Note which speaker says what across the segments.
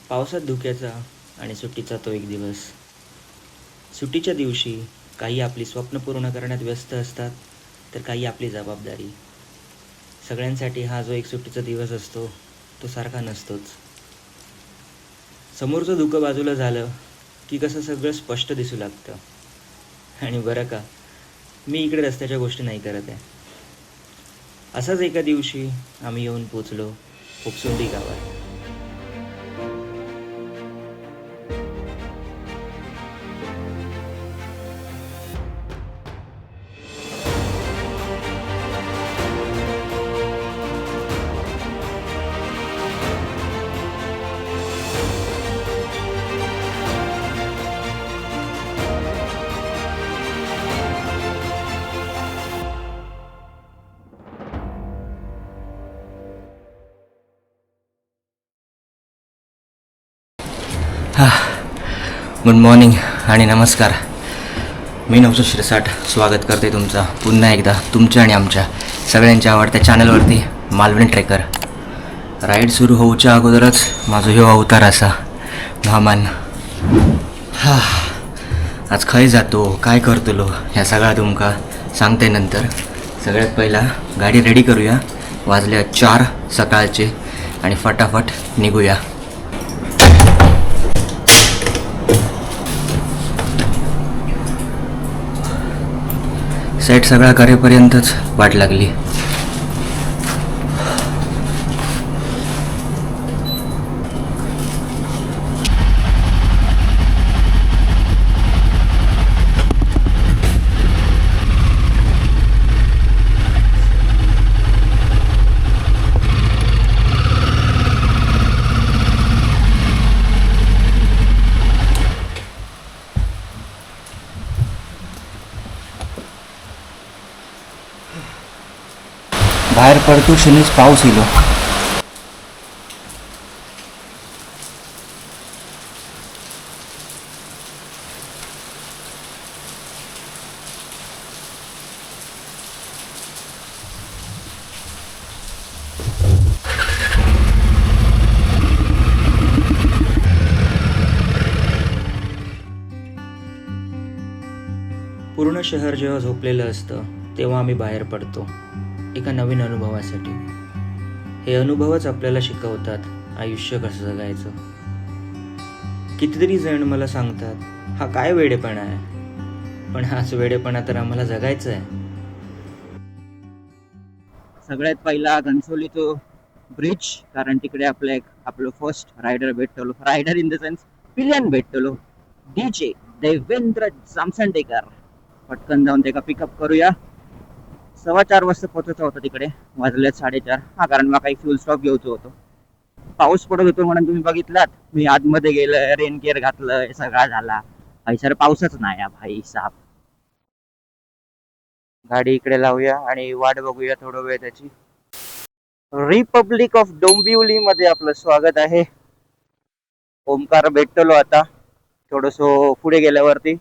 Speaker 1: पावसात धुक्याचा आणि सुट्टीचा तो एक दिवस. सुट्टीच्या दिवशी काही आपली स्वप्न पूर्ण करण्यात व्यस्त असतात, तर काही आपली जबाबदारी. सगळ्यांसाठी हा जो एक सुट्टीचा दिवस असतो, तो सारखा नसतोच. समोरचं धुकं बाजूला झालं की कसं सगळं स्पष्ट दिसू लागतं. आणि बरं का, मी इकडे रस्त्याच्या गोष्टी नाही करत आहे. असाच एका दिवशी आम्ही येऊन पोचलो उपसुंडी गावात. गुड मॉर्निंग आणि नमस्कार. मी नवजोत शिरसाट स्वागत करते तुमचं पुन्हा एकदा तुमच्या आणि आमच्या सगळ्यांच्या आवडत्या चॅनलवरती मालवणी ट्रेकर. राईड सुरू होऊच्या अगोदरच माझा ह्यो अवतार असा घामान. आज खंय जातो काय करतलो ह्या सगळा तुमका सांगते नंतर. सगळ्यात पहिला गाडी रेडी करूया. वाजल्या 4 सकाळचे आणि फटाफट निघूया. सेट सगळा करेपर्यंतच वाट लागली. बाहेर पडतो क्षणीच पाऊस इलो. पूर्ण शहर जेव्हा झोपलेलं असतं तेव्हा आम्ही बाहेर पडतो एका नवीन अनुभवासाठी. हे अनुभवच आपल्याला शिकवतात आयुष्य कसं जगायचं. कितीतरी जण मला सांगतात हा काय वेडेपणा आहे, पण हाच वेडेपणा तर आम्हाला जगायचं आहे. सगळ्यात पहिला घनसोली तो ब्रिज, कारण तिकडे आपलं फर्स्ट रायडर भेटलो. Rider in the sense pillion भेटलो. डीजे देवेंद्र जामसंडेकर. पटकन जाऊन त्याला पिकअप करूया. 4:15 वाजता पोहोचायचं होतं तिकडे. वाजले 4:30. कारण मला काही फ्युल स्टॉप घ्यायचं होतं. पाऊस पडत होतो म्हणून तुम्ही बघितलात मी आतमध्ये गेलं, रेन केअर घातलं, सगळा झाला. भाई सर पाऊसच नाही या भाई साहेब. गाडी इकडे लावूया आणि वाट बघूया थोडं वेळ त्याची. रिपब्लिक ऑफ डोंबिवली मध्ये आपलं स्वागत आहे. ओमकार भेटलो आता थोडस पुढे गेल्यावरती.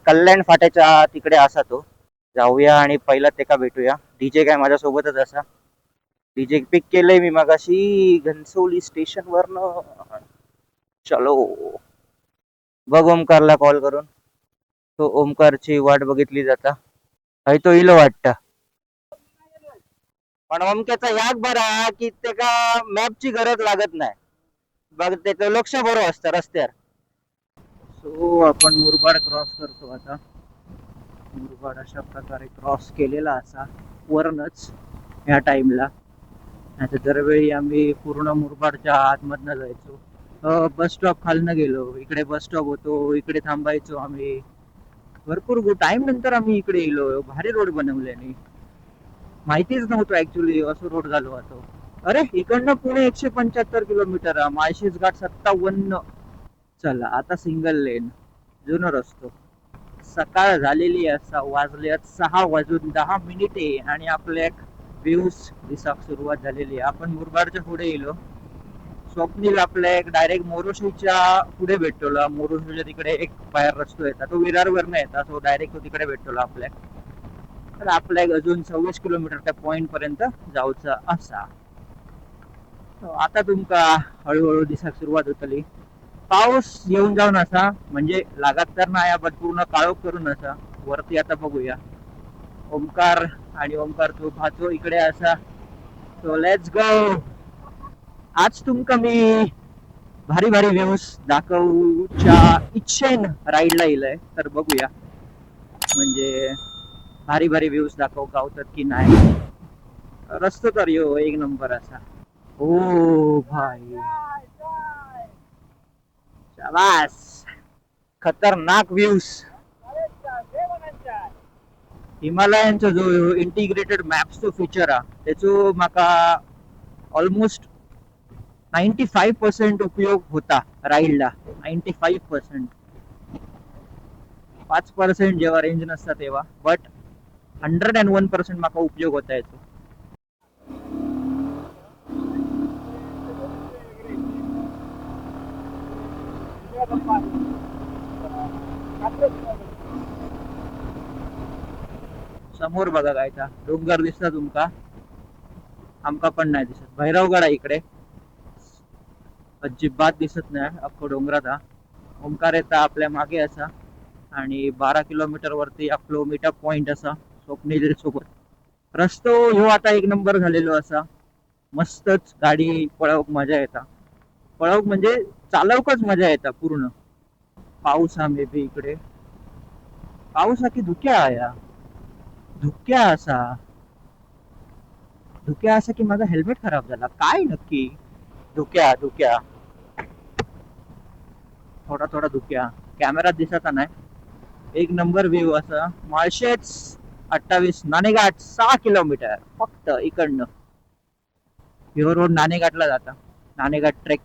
Speaker 1: कल्याण फाट्याच्या तिकडे असा तो. जाऊया आणि पहिला ते का भेटूया. डीजे काय माझ्या सोबतच असा. डीजे पिक केलंय मी मगाशी घनसोली स्टेशन वरनं. चलो बघ ओमकारला कॉल करून. तो ओमकारची वाट बघितली जाता. तो इलो वाटत. पण ओमक्याचा याद बरा की त्याला मॅपची गरज लागत नाही. बघ त्याचं लक्ष बरं असतं रस्त्यावर. सो आपण मुरबाड क्रॉस करतो आता. मुरबाड अशा प्रकारे क्रॉस केलेला असा वरनच ह्या टाइमला. आता दरवेळी आम्ही पूर्ण मुरबाडच्या आतमधनं जायचो. बस स्टॉप खालनं गेलो. इकडे बस स्टॉप होतो, इकडे थांबायचो आम्ही. भरपूर टाइम नंतर आम्ही इकडे येलो. भारी रोड बनवल्याने. माहितीच नव्हतं ऍक्च्युली असं रोड झालो होतो. अरे इकडनं पुणे 175 किलोमीटर, माळशेज घाट 57. चला आता सिंगल लेन जुनं रस्तो. सकाळ झालेली असा वाजल्यात 6:10 आणि आपल्या व्ह्यूज दिसाक सुरुवात झालेली. आपण मुरबाडच्या पुढे येलो. स्वप्नील आपल्या डायरेक्ट मोरोशीच्या पुढे भेटतो. मोरोशीच्या तिकडे एक बाहेर रस्तो येतात, तो विरारवर नाही येतात, तो डायरेक्ट तो तिकडे भेटतो आपल्या. तर आपल्या अजून 26 किलोमीटर त्या पॉइंट पर्यंत जाऊचा असा. आता तुमका हळूहळू दिसाक सुरुवात होतली. पाऊस येऊन जाऊन असा म्हणजे लागत तर नाही पण पूर्ण काळोख करून असा. वरती आता बघूया ओमकार आणि ओमकार तो भाचो इकडे असा. So let's go. आज तुमका मी भारी भारी व्ह्यूज दाखवूच्या इच्छेन राईडला येलंय तर बघूया म्हणजे भारी भारी व्ह्यूज दाखव गावतात की नाही. रस्तो तर यो एक नंबर असा. ओ भाई शाबास खतरनाक व्ह्यूज. हिमालयांचा जो इंटिग्रेटेड मॅप्सचो फीचर हा त्याचो माका ऑलमोस्ट 95% उपयोग होता राईडला. 95%. 5% जेव्हा रेंज नसता तेव्हा बट 101% माका उपयोग होता याचो. समोर बघा कायचा डोंगर दिसता तुमका. आमका पण नाही दिसत. भैरवगड आहे इकडे. अजिबात दिसत नाही अख्खो डोंगरात हा. ओंकार येता आपल्या मागे असा आणि 12 किलोमीटर वरती आपलो मीटअप पॉइंट असा स्वप्नील सोबत. रस्तो ह्यो आता एक नंबर झालेलो असा. मस्तच गाडी पळवक मजा येता. पळवक म्हणजे चालवकच मजा येता पूर्ण. पाऊस हा मे बी इकडे. पाऊस हा की धुक्या या धुक्या असा. धुक्या असा की माझा हेल्मेट खराब झाला काय नक्की. धुक्या धुक्या थोडा थोडा धुक्या कॅमेरात दिसत नाही. एक नंबर व्ह्यू असा. माळशेज 28 नाणेघाट 6 किलोमीटर फक्त इकडनं. ह्यो रोड नाणेघाटला जाता. नाणेघाट ट्रेक.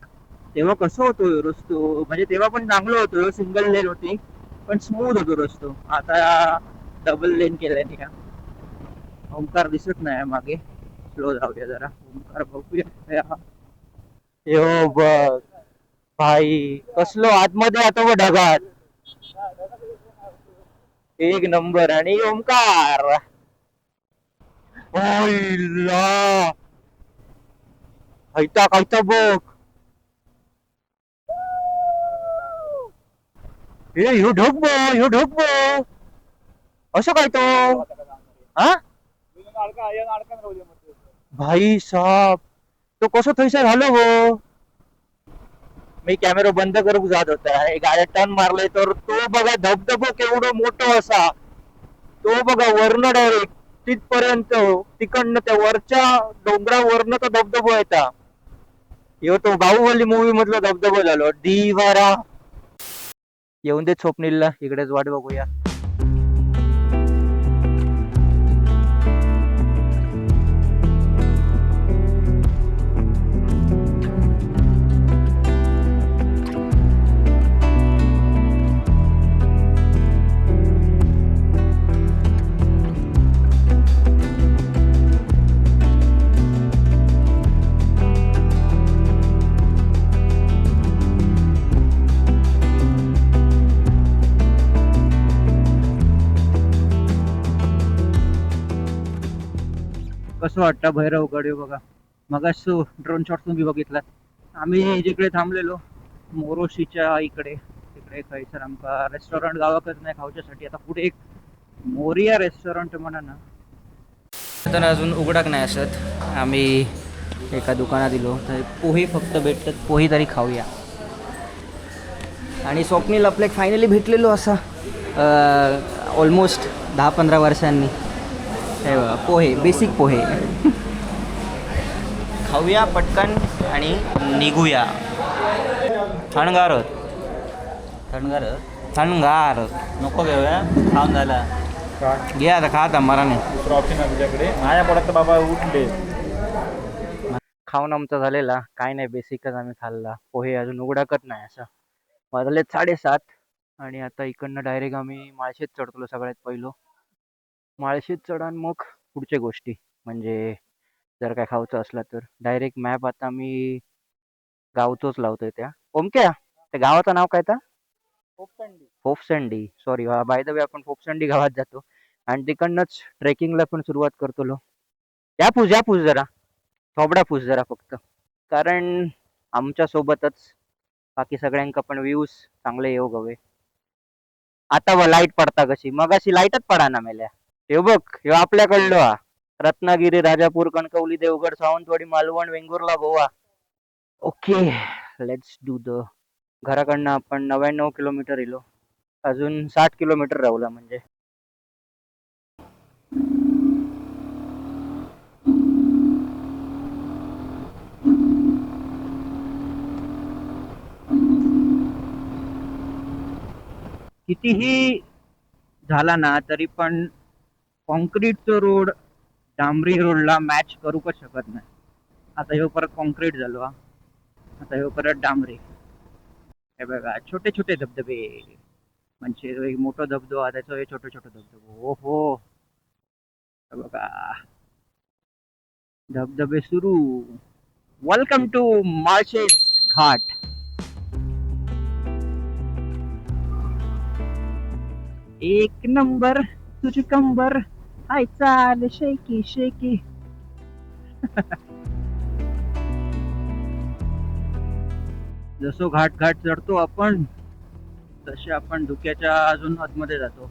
Speaker 1: तेव्हा कसं होतो ह्यो रस्तो म्हणजे तेव्हा पण चांगलं होतं सिंगल लेन होती पण स्मूथ होतो रस्तो. आता डबल लेन केल्याने. ओंकार दिसत नाही मागे. स्लो जाऊया जरा. ओंकार बघूया. यो बघ भाई कसलो आतमध्ये आता व ढगात. एक नंबर आणि ओंकार. ओयला हैता खायता बघ. हे ह्यो ढग बघ ह्यो ढग बघ. असं काय तो हा भाई साहब तो कसं थैसर झालो हो. मी कॅमेरा बंद करून जात होता. गाड्या टर्न मारले तर तो बघा धबधबा केवढं मोठं असा. तो बघा वरण डायरेक्ट तिथपर्यंत तिकडनं त्या वरच्या डोंगरावरनं तो धबधबा येता. ह्यो तो बाहुबली मूवी मधला धबधबा झालो दिवारा. येऊन दे स्वप्नीलला इकडेच वाट बघूया. कसं वाटतं भैरवगड बघा. मगाच ड्रोन शॉट तुम्ही बघितला. आम्ही जिकडे थांबलेलो मोरोशीच्या इकडे तिकडे खैसर आमका रेस्टॉरंट गावाकच नाही खाऊच्यासाठी. आता पुढे एक मोरिया रेस्टॉरंट म्हणा ना तर अजून उघडाक नाही असत. आम्ही एका दुकानात दिलो तर पोहे फक्त भेटतात. पोहे तरी खाऊया. आणि स्वप्नील आपल्या फायनली भेटलेलो असा ऑलमोस्ट 10-15 वर्षांनी. हे बघा पोहे बेसिक पोहे खाऊया पटकन आणि निघूया. थंडगार थंडगार थंडगार नको घेऊया. खाऊन झाला घे आता खा आता मला नाही. दुसरं ऑप्शन आहे तुझ्याकडे. माझ्या पडत बाबा उठले. खाऊन आमचा झालेला काय नाही बेसिकच आम्ही खाल्ला. पोहे अजून उघडाकत नाही असं. वाजले 7:30 आणि आता इकडनं डायरेक्ट आम्ही माळशेत चढतो. सगळ्यात पहिलो माळशेत चढान मग पुढच्या गोष्टी म्हणजे जर काय खाऊचं असलं तर डायरेक्ट मॅप आता मी गावतोच लावतोय. त्या ओमक्या त्या गावाचं नाव काय? Fopsandi sorry by the way आपण फोपसंडी गावात जातो आणि तिकडनंच ट्रेकिंगला पण सुरुवात करतो. लो या पूस जरा थोबडा पूस जरा फक्त. कारण आमच्या सोबतच बाकी सगळ्यांका पण व्ह्यूज चांगले येऊ हवे. आता व लाईट पडता कशी, मग अशी लाईटच पडा ना मेल्या. हे बघ, ह्यो आपल्याकडलो हा. Ratnagiri, Rajapur, Kankavli, Devgad, Sawantwadi, Malvan, Vengurla, Goa. Okay, let's do the. घराकडनं आपण 99 किलोमीटर इलो. अजून 60 किलोमीटर राहुला म्हणजे. कितीही झाला ना तरी पण कॉन्क्रीटचा रोड डांबरी रोडला मॅच करूच शकत नाही. आता ह्यो परत कॉन्क्रीट झालो हा. आता ह्यो परत डांबरी. हे बघा छोटे छोटे धबधबे, म्हणजे एक मोठा धबधबा हा, त्याचा छोटे छोटे धबधबे. ओहो, हे बघा धबधबे सुरू. Welcome to Malshej Ghat. एक नंबर तुझी कंबर, हाय चाल शेकी शेकी. जसो घाट घाट चढतो आपण, तसे आपण धुक्याच्या अजून आतमध्ये जातो.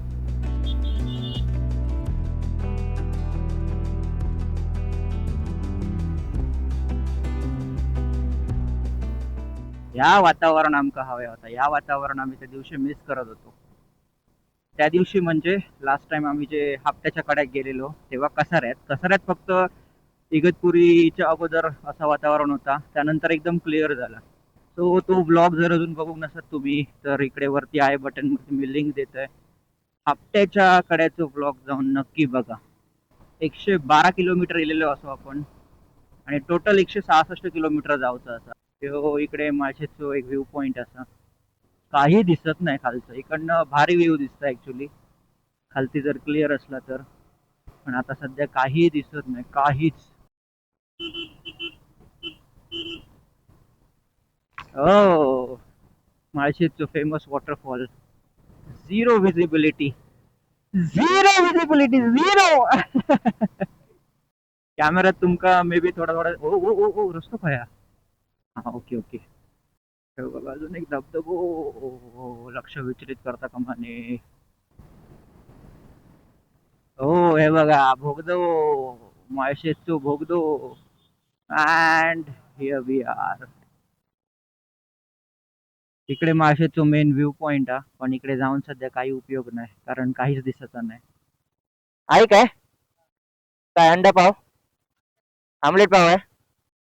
Speaker 1: या वातावरण आमका हवे होता. या वातावरण आम्ही त्या दिवशी मिस करत होतो. त्या दिवशी म्हणजे लास्ट टाइम आम्ही जे हप्त्याच्या कड्यात गेलेलो तेव्हा कसाऱ्यात फक्त इगतपुरीच्या अगोदर असा वातावरण होता. त्यानंतर एकदम क्लिअर झाला. तो ब्लॉग जर अजून बघू नसत तुम्ही तर इकडे वरती आय बटन मध्ये मी लिंक देतोय. हप्त्याच्या कड्याचा ब्लॉग जाऊन नक्की बघा. 112 किलोमीटर गेलेलो असो आपण, आणि टोटल 166 किलोमीटर जाऊचं असा. तो इकडे माळशेजचो एक व्ह्यू पॉइंट असा. काही दिसत नाही खालचं. इकडनं भारी व्ह्यू दिसत ऍक्च्युली खालती जर क्लिअर असला तर. पण आता सध्या काही दिसत नाही, काहीच. ओ, माळशेजचो famous waterfall. Zero visibility, zero visibility, zero. कॅमेऱ्यात तुमका मे बी थोडा थोडा ओ ओ ओ ओ रस्तो खाया. हा, ओके ओके. बघा अजून एक धबधबो. लक्ष विचलित करता कामा नये. हो, हे बघा भोगदो, माळशेजचो भोगदो. And here we are. इकडे माळशेजचो मेन व्ह्यू पॉइंट हा, पण इकडे जाऊन सध्या काही उपयोग नाही कारण काहीच दिसत नाही. आहे काय काय अंडा पाव, आमलेट पाव आहे.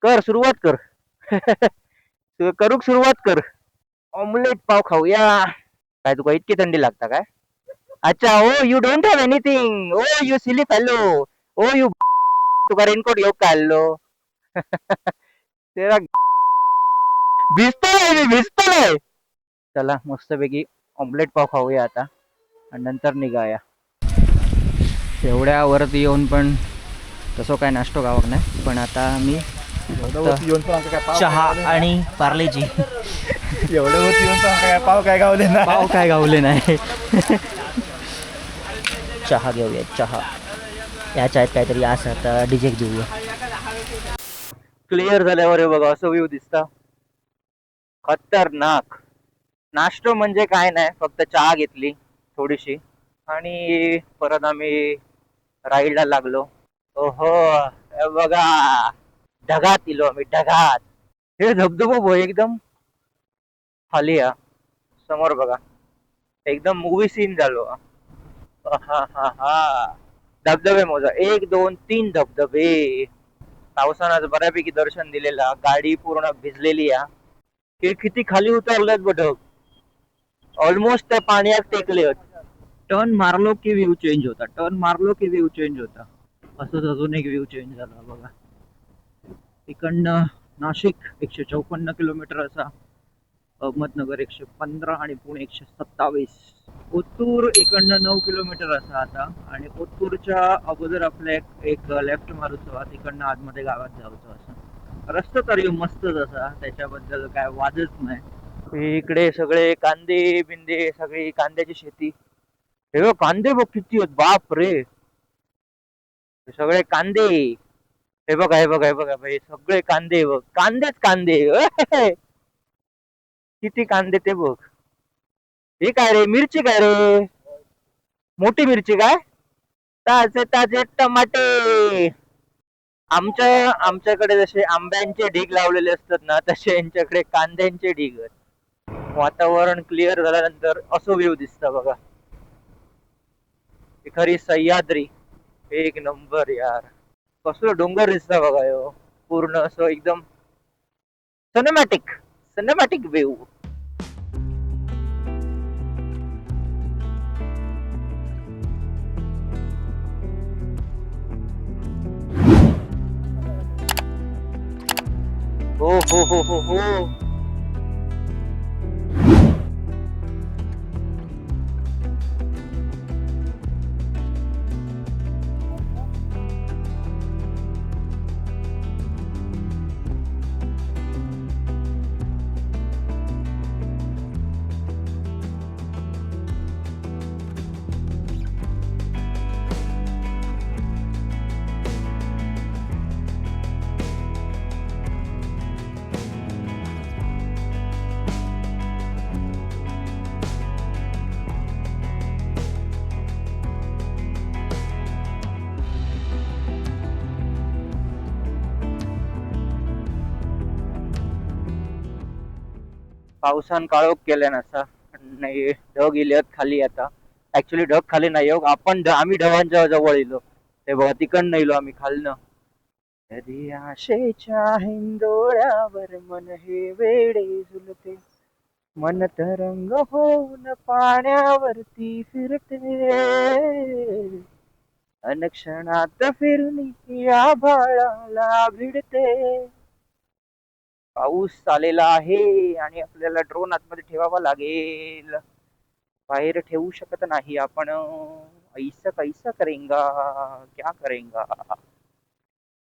Speaker 1: कर सुरुवात कर. करूक सुरुवात कर. ऑमलेट पाव खाऊया. काय तुका इतकी थंडी लागता काय? अच्छा, oh you don't have anything. Oh you silly fellow. Oh you तुका रेनकोट घेऊ का आलो? तेरा भिजतो नाही, मी भिजतो नाही. चला मस्तपैकी ऑमलेट पाव खाऊया आता आणि नंतर निघाया. एवढ्या वरती येऊन पण तसं काय नाश्तो गावक नाही. पण आता मी चहा आणि पार्लेजी.
Speaker 2: एवढं वरती येऊन काय पाव काय गावले ना,
Speaker 1: पाव काय गावले नाही. चहा घेऊया चहा. याच्या आहेत काहीतरी असं आता डिजेक्ट देऊया. क्लिअर झाल्यावर हे बघा असं व्ह्यू दिसता. खतरनाक. नाश्तो म्हणजे काय नाही, फक्त चहा घेतली थोडीशी आणि परत आम्ही राईडला लागलो. ओहो, हे बघा ढगात इलो आम्ही, ढगात. हे धबधबो एकदम खाली या समोर बघा, एकदम मूवी सीन झालो. हा हा हा. धबधबे मोजा, 1 2 3 धबधबे. पावसानं बऱ्यापैकी दर्शन दिलेला. गाडी पूर्ण भिजलेली या. हे किती खाली उतरलेत बघ ढग. ऑलमोस्ट त्या पाण्यात टेकले. टर्न मारलो की व्ह्यू चेंज होता, टर्न मारलो की व्ह्यू चेंज होता. असंच अजून एक व्ह्यू चेंज झाला बघा. इकडनं नाशिक 154 किलोमीटर असा, अहमदनगर 115 आणि पुणे 127. ओतूर इकडनं 9 किलोमीटर असा आता, आणि ओतूरच्या अगोदर आपल्या एक लेफ्ट मारूचो, तिकडनं आतमध्ये गावात जाऊचं असं. रस्ता तरी मस्तच असा, त्याच्याबद्दल काय वादच नाही. इकडे सगळे कांदे बिंदे, सगळी कांद्याची शेती. हे कांदे बघ किती आहेत, बाप रे. सगळे कांदे. हे बघा हे बघा हे बघा भाई, सगळे कांदे बघ, कांदेच कांदे. ओहे! किती कांदे ते बघ. हे काय रे, मिरची काय रे, मोठी मिरची काय, ताजे ताजे टमाटे. आमच्याकडे जसे आंब्यांचे ढीग लावलेले असतात ना, तसे यांच्याकडे कांद्यांचे ढीग आहेत. वातावरण क्लिअर झाल्यानंतर असं व्ह्यू दिसतं बघा. ही खरी सह्याद्री, एक नंबर यार. कसलं डोंगर दिसतं बघा ह्यो. पूर्ण असं एकदम सिनेमॅटिक, सिनेमॅटिक व्ह्यू. हो हो हो हो हो. पावसान काळोख केल्या नसा, नाही ढग इलेत खाली आता. ऍक्च्युली ढग खाली नाही हो, आम्ही ढगांच्या जवळ इलो. ते बघा तिकडनं इलो आम्ही खालनं. कधी आशेच्या हिंदोळ्यावर मन हे वेडे झुलते, मन तरंग होऊन पाण्यावरती फिरते, अनक्षणात फिरून या भाळाला भिडते. पाऊस आलेला आहे आणि आपल्याला ड्रोन आतमध्ये ठेवावा लागेल, बाहेर ठेवू शकत नाही आपण. ऐसा कैसा करेंगा, क्या करेंगा,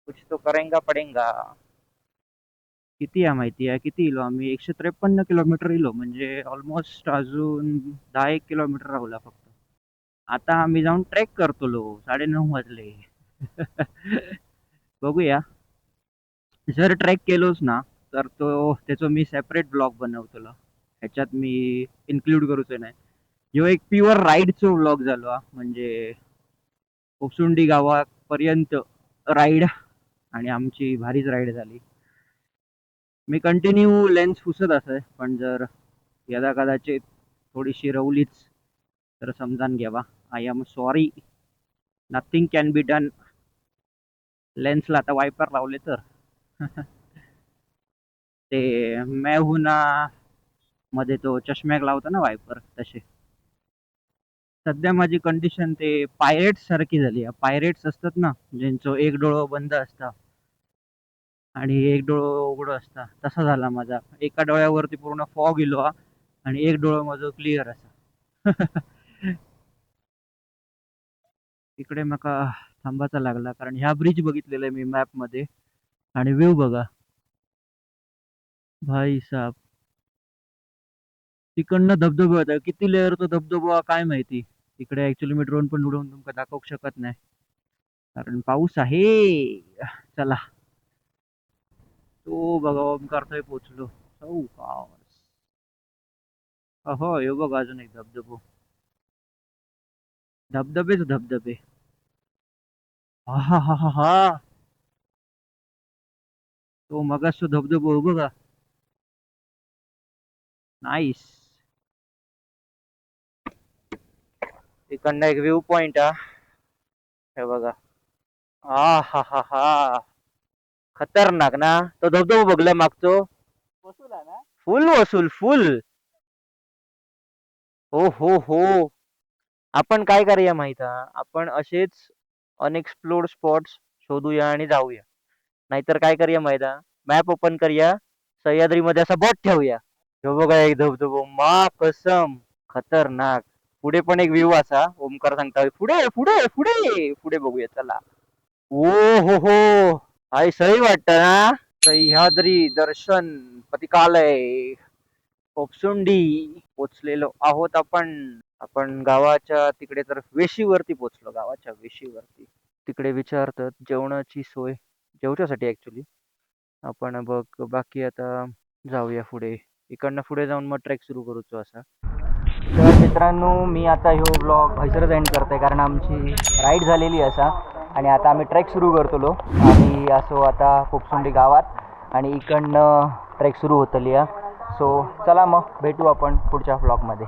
Speaker 1: कुछ तो करेंगा पडेंगा. किती आहे माहिती आहे, किती इलो आम्ही, 153 किलोमीटर इलो, म्हणजे ऑलमोस्ट अजून 10 एक किलोमीटर राहुला फक्त. आता आम्ही जाऊन ट्रेक करतो लो, 9:30 वाजले. बघूया, जर ट्रेक केलोच ना तर त्याचं मी सेपरेट ब्लॉग बनवतो. ह्याच्यात मी इन्क्लूड करूच नाही. ह्यो एक प्युअर राईडचो ब्लॉग झालो हा. म्हणजे कोपसुंडी गावापर्यंत राईड, आणि आमची भारीच राईड झाली. मी कंटिन्यू लेन्स पुसत असे, पण जर यदा कदाचित थोडीशी रवलीच तर समजान घ्यावा. I am sorry, nothing can be done. लेन्सला आता वायपर लावले तर. ते मैं हूं ना मध्ये तो चष्म्याक लावता ना वायपर, तसे. सध्या माझी कंडिशन ते पायरेट्स सारखी झाली. पायरेट्स असतात ना, ज्यांचं एक डोळं बंद असता आणि एक डोळं उघडं असता, तसा झाला माझा. एका डोळ्यावरती पूर्ण फॉग इलो हा, आणि एक डोळं माझं क्लिअर असा. इकडे मका थांबाचा लागला, कारण ह्या ब्रिज बघितलेला आहे मी मॅप मध्ये, आणि व्ह्यू बघा भाई साहब. तिकडनं धबधबा होता, किती लेअरचा धबधबा काय माहिती. इकडे ऍक्च्युली मी ड्रोन पण उडवून तुमका दाखवू शकत नाही, कारण पाऊस आहे. चला, तो बघा ओमकारथय पोचलो. अहो हे बघा अजून एक धबधबो, धबधबेच धबधबे. हा हा हा हा हा. तो मगाच धबधबो बघा, नाईस. इकडनं एक व्ह्यू पॉइंट हा, हे बघा. हा हा हा हा, खतरनाक ना. तो धबधबो बघला मागचो, वसूल आहे ना, फुल वसूल, फुल. हो हो हो. आपण काय करूया माहित हा, आपण असेच अनएक्सप्लोर्ड स्पॉट्स शोधूया आणि जाऊया. नाहीतर काय करूया माहित हा, मॅप ओपन करूया, सह्याद्री मध्ये असा बोट ठेवूया. ह्यो बघा एक धबधबो, मा कसम, खतरनाक. पुढे पण एक व्ह्यू असा, ओमकार सांगता पुढे पुढे पुढे पुढे बघूया चला. ओ हो, आई सही वाटत ना. सह्याद्री दर्शन पथिकालय कोपसुंडी पोचलेलो आहोत आपण. आपण गावाच्या तिकडे तर वेशीवरती पोचलो, गावाच्या वेशीवरती. तिकडे विचारतात जेवणाची सोय जेवच्यासाठी ॲक्च्युली. आपण बघ बाकी आता जाऊया पुढे. इकडनं पुढे जाऊन मग ट्रेक सुरू करूचो असा. तर मित्रांनो, मी आता ह्यो ब्लॉग हयसरच एंड करते कारण आमची राईड झालेली असा आणि आता आम्ही ट्रेक सुरू करतलो. आम्ही असो आता पोपसुंडी गावात आणि इकडनं ट्रेक सुरू होतली. सो चला मग भेटू आपण पुढच्या ब्लॉगमध्ये.